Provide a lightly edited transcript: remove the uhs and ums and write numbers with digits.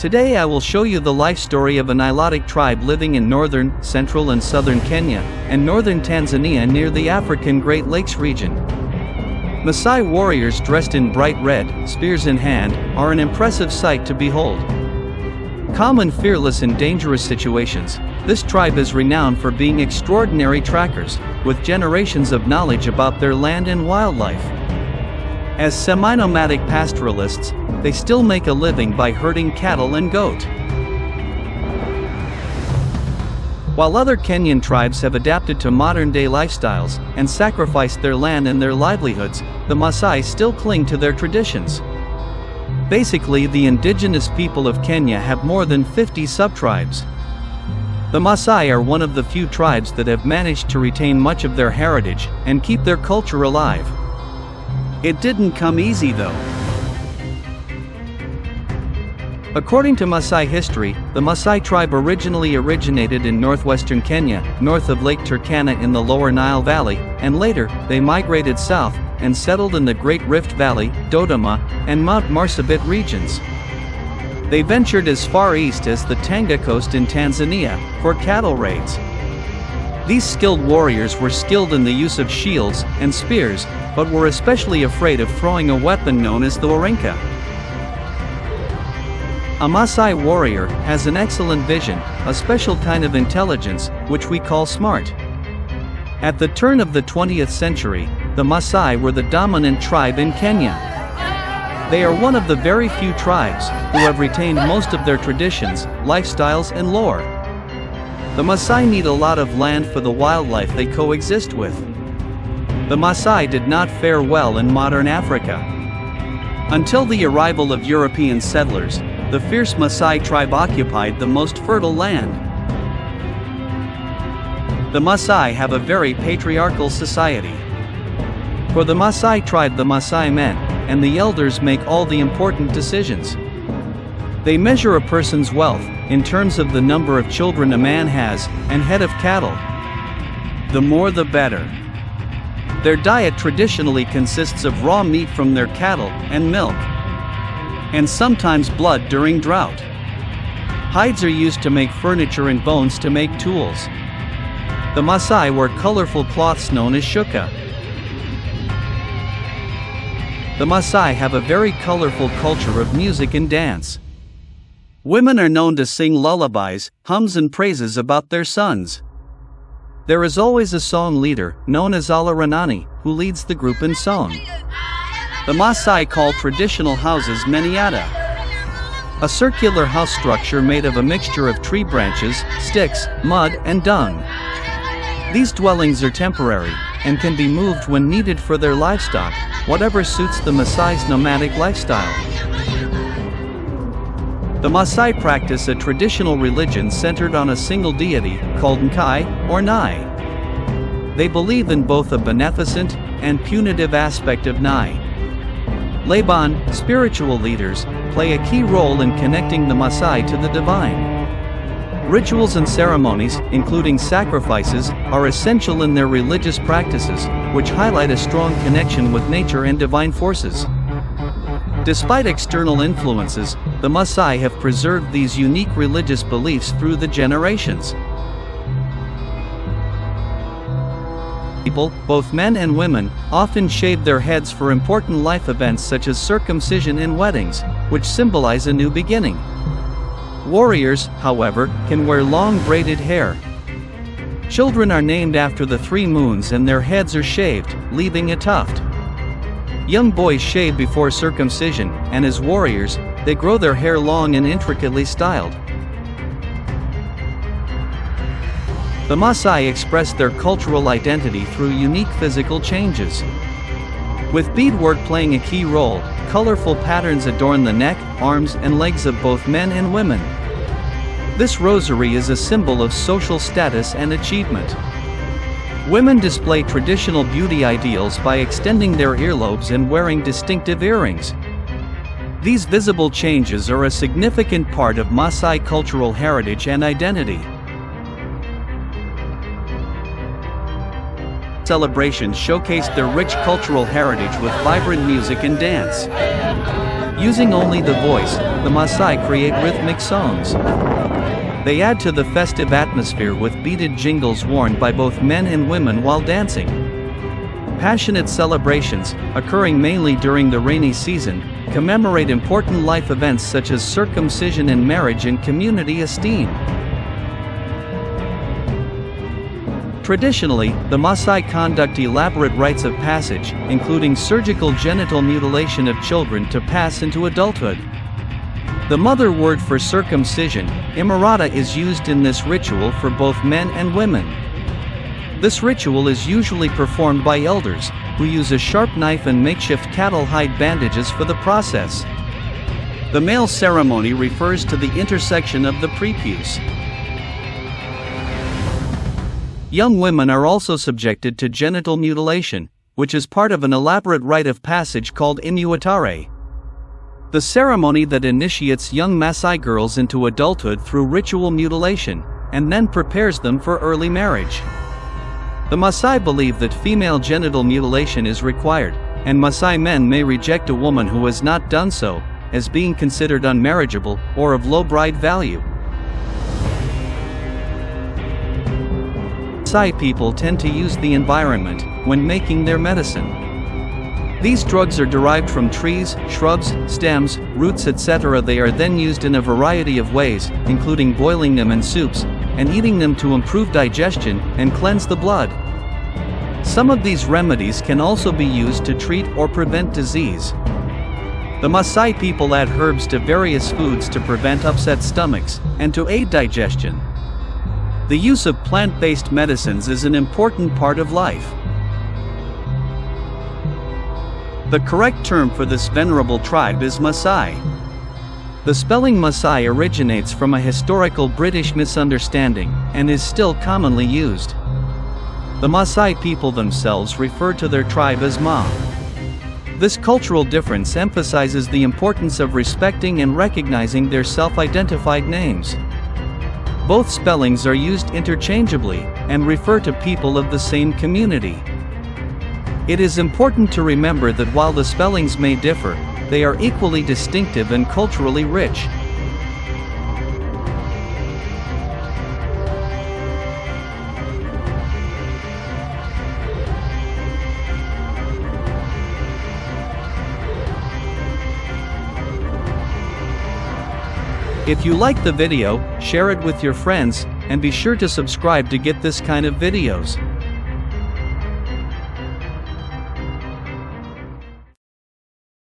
Today I will show you the life story of a Nilotic tribe living in northern, central and southern Kenya, and northern Tanzania near the African Great Lakes region. Maasai warriors dressed in bright red, spears in hand, are an impressive sight to behold. Calm and fearless in dangerous situations, this tribe is renowned for being extraordinary trackers, with generations of knowledge about their land and wildlife. As semi-nomadic pastoralists, they still make a living by herding cattle and goat. While other Kenyan tribes have adapted to modern-day lifestyles and sacrificed their land and their livelihoods, the Maasai still cling to their traditions. Basically, the indigenous people of Kenya have more than 50 subtribes. The Maasai are one of the few tribes that have managed to retain much of their heritage and keep their culture alive. It didn't come easy though. According to Maasai history, the Maasai tribe originally originated in northwestern Kenya, north of Lake Turkana in the Lower Nile Valley, and later, they migrated south and settled in the Great Rift Valley, Dodoma, and Mount Marsabit regions. They ventured as far east as the Tanga coast in Tanzania for cattle raids. These skilled warriors were skilled in the use of shields and spears, but were especially afraid of throwing a weapon known as the Orinka. A Maasai warrior has an excellent vision, a special kind of intelligence, which we call smart. At the turn of the 20th century, the Maasai were the dominant tribe in Kenya. They are one of the very few tribes who have retained most of their traditions, lifestyles and lore. The Maasai need a lot of land for the wildlife they coexist with. The Maasai did not fare well in modern Africa. Until the arrival of European settlers, the fierce Maasai tribe occupied the most fertile land. The Maasai have a very patriarchal society. For the Maasai tribe, the Maasai men and the elders make all the important decisions. They measure a person's wealth in terms of the number of children a man has and head of cattle. The more the better. Their diet traditionally consists of raw meat from their cattle and milk, and sometimes blood during drought. Hides are used to make furniture and bones to make tools. The Maasai wear colorful cloths known as shuka. The Maasai have a very colorful culture of music and dance. Women are known to sing lullabies, hymns and praises about their sons. There is always a song leader, known as Alaranani, who leads the group in song. The Maasai call traditional houses maniata, a circular house structure made of a mixture of tree branches, sticks, mud and dung. These dwellings are temporary and can be moved when needed for their livestock, whatever suits the Maasai's nomadic lifestyle. The Maasai practice a traditional religion centered on a single deity, called Nkai, or Nai. They believe in both a beneficent and punitive aspect of Nai. Laban, spiritual leaders, play a key role in connecting the Maasai to the divine. Rituals and ceremonies, including sacrifices, are essential in their religious practices, which highlight a strong connection with nature and divine forces. Despite external influences, the Maasai have preserved these unique religious beliefs through the generations. People, both men and women, often shave their heads for important life events such as circumcision and weddings, which symbolize a new beginning. Warriors, however, can wear long braided hair. Children are named after the 3 moons and their heads are shaved, leaving a tuft. Young boys shave before circumcision, and as warriors, they grow their hair long and intricately styled. The Maasai express their cultural identity through unique physical changes. With beadwork playing a key role, colorful patterns adorn the neck, arms, and legs of both men and women. This rosary is a symbol of social status and achievement. Women display traditional beauty ideals by extending their earlobes and wearing distinctive earrings. These visible changes are a significant part of Maasai cultural heritage and identity. Celebrations showcased their rich cultural heritage with vibrant music and dance. Using only the voice, the Maasai create rhythmic songs. They add to the festive atmosphere with beaded jingles worn by both men and women while dancing. Passionate celebrations, occurring mainly during the rainy season, commemorate important life events such as circumcision and marriage and community esteem. Traditionally, the Maasai conduct elaborate rites of passage, including surgical genital mutilation of children to pass into adulthood. The mother word for circumcision, imarata, is used in this ritual for both men and women. This ritual is usually performed by elders, who use a sharp knife and makeshift cattle hide bandages for the process. The male ceremony refers to the intersection of the prepuce. Young women are also subjected to genital mutilation, which is part of an elaborate rite of passage called inuitare. The ceremony that initiates young Maasai girls into adulthood through ritual mutilation, and then prepares them for early marriage. The Maasai believe that female genital mutilation is required, and Maasai men may reject a woman who has not done so, as being considered unmarriageable or of low bride value. Maasai people tend to use the environment when making their medicine. These drugs are derived from trees, shrubs, stems, roots, etc. They are then used in a variety of ways, including boiling them in soups, and eating them to improve digestion and cleanse the blood. Some of these remedies can also be used to treat or prevent disease. The Maasai people add herbs to various foods to prevent upset stomachs, and to aid digestion. The use of plant-based medicines is an important part of life. The correct term for this venerable tribe is Masai. The spelling Masai originates from a historical British misunderstanding, and is still commonly used. The Maasai people themselves refer to their tribe as Ma. This cultural difference emphasizes the importance of respecting and recognizing their self-identified names. Both spellings are used interchangeably, and refer to people of the same community. It is important to remember that while the spellings may differ, they are equally distinctive and culturally rich. If you like the video, share it with your friends, and be sure to subscribe to get this kind of videos.